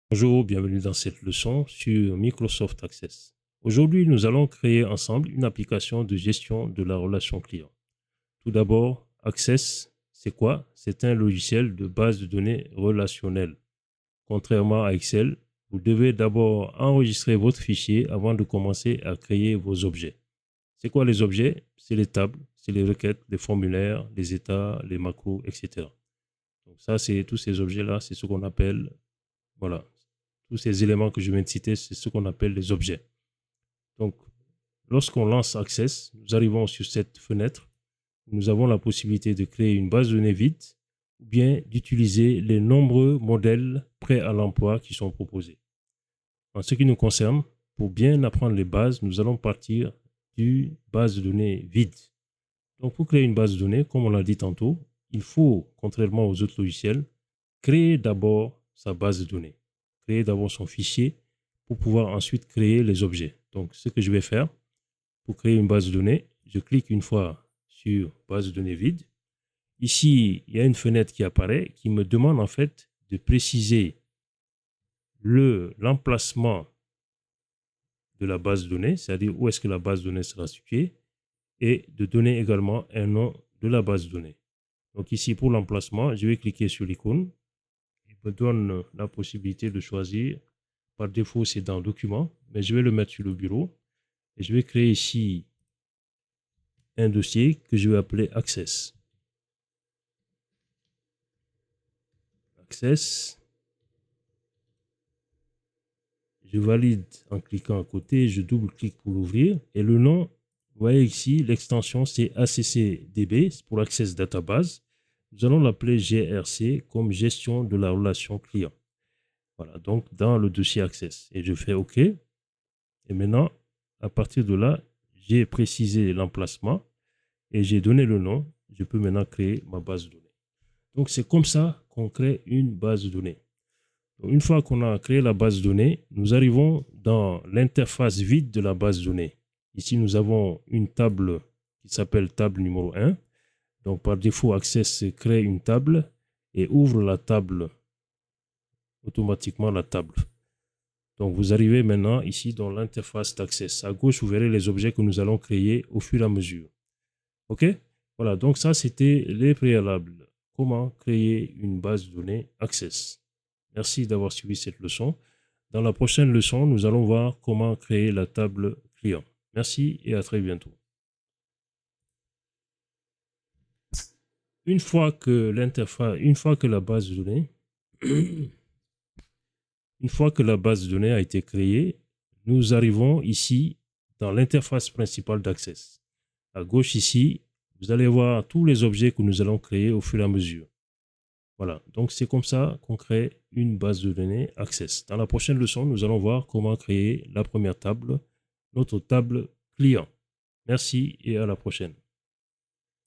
Bonjour, bienvenue dans cette leçon sur Microsoft Access. Aujourd'hui, nous allons créer ensemble une application de gestion de la relation client. Tout d'abord, Access, c'est quoi? C'est un logiciel de base de données relationnelle. Contrairement à Excel, vous devez d'abord enregistrer votre fichier avant de commencer à créer vos objets. C'est quoi les objets? C'est les tables, c'est les requêtes, les formulaires, les états, les macros, etc. Donc ça, c'est tous ces objets-là, c'est ce qu'on appelle, voilà, tous ces éléments que je viens de citer, c'est ce qu'on appelle les objets. Donc, lorsqu'on lance Access, nous arrivons sur cette fenêtre. Nous avons la possibilité de créer une base de données vide ou bien d'utiliser les nombreux modèles prêts à l'emploi qui sont proposés. En ce qui nous concerne, pour bien apprendre les bases, nous allons partir d'une base de données vide. Donc, pour créer une base de données, comme on l'a dit tantôt, il faut, contrairement aux autres logiciels, créer d'abord sa base de données. Créer d'abord son fichier pour pouvoir ensuite créer les objets. Donc, ce que je vais faire pour créer une base de données, je clique une fois sur base de données vide. Ici, il y a une fenêtre qui apparaît qui me demande en fait de préciser l'emplacement de la base de données, c'est-à-dire où est-ce que la base de données sera située, et de donner également un nom de la base de données. Donc ici, pour l'emplacement, je vais cliquer sur l'icône. Il me donne la possibilité de choisir. Par défaut, c'est dans Document, mais je vais le mettre sur le bureau. Et je vais créer ici un dossier que je vais appeler Access. Access. Je valide en cliquant à côté, je double-clique pour l'ouvrir. Et le nom, vous voyez ici, l'extension c'est ACCDB, pour Access Database. Nous allons l'appeler GRC comme gestion de la relation client. Voilà, donc dans le dossier Access. Et je fais OK. Et maintenant, à partir de là, j'ai précisé l'emplacement et j'ai donné le nom. Je peux maintenant créer ma base de données. Donc, c'est comme ça qu'on crée une base de données. Donc, une fois qu'on a créé la base de données, nous arrivons dans l'interface vide de la base de données. Ici, nous avons une table qui s'appelle table numéro 1. Donc, par défaut, Access crée une table et ouvre la table, automatiquement la table. Donc, vous arrivez maintenant ici dans l'interface d'Access. À gauche, vous verrez les objets que nous allons créer au fur et à mesure. OK? Voilà, donc ça, c'était les préalables. Comment créer une base de données Access. Merci d'avoir suivi cette leçon. Dans la prochaine leçon, nous allons voir comment créer la table client. Merci et à très bientôt. Une fois que la base de données, une fois que la base de données a été créée, nous arrivons ici dans l'interface principale d'Access. À gauche ici, vous allez voir tous les objets que nous allons créer au fur et à mesure. Voilà, donc c'est comme ça qu'on crée une base de données Access. Dans la prochaine leçon, nous allons voir comment créer la première table, notre table client. Merci et à la prochaine.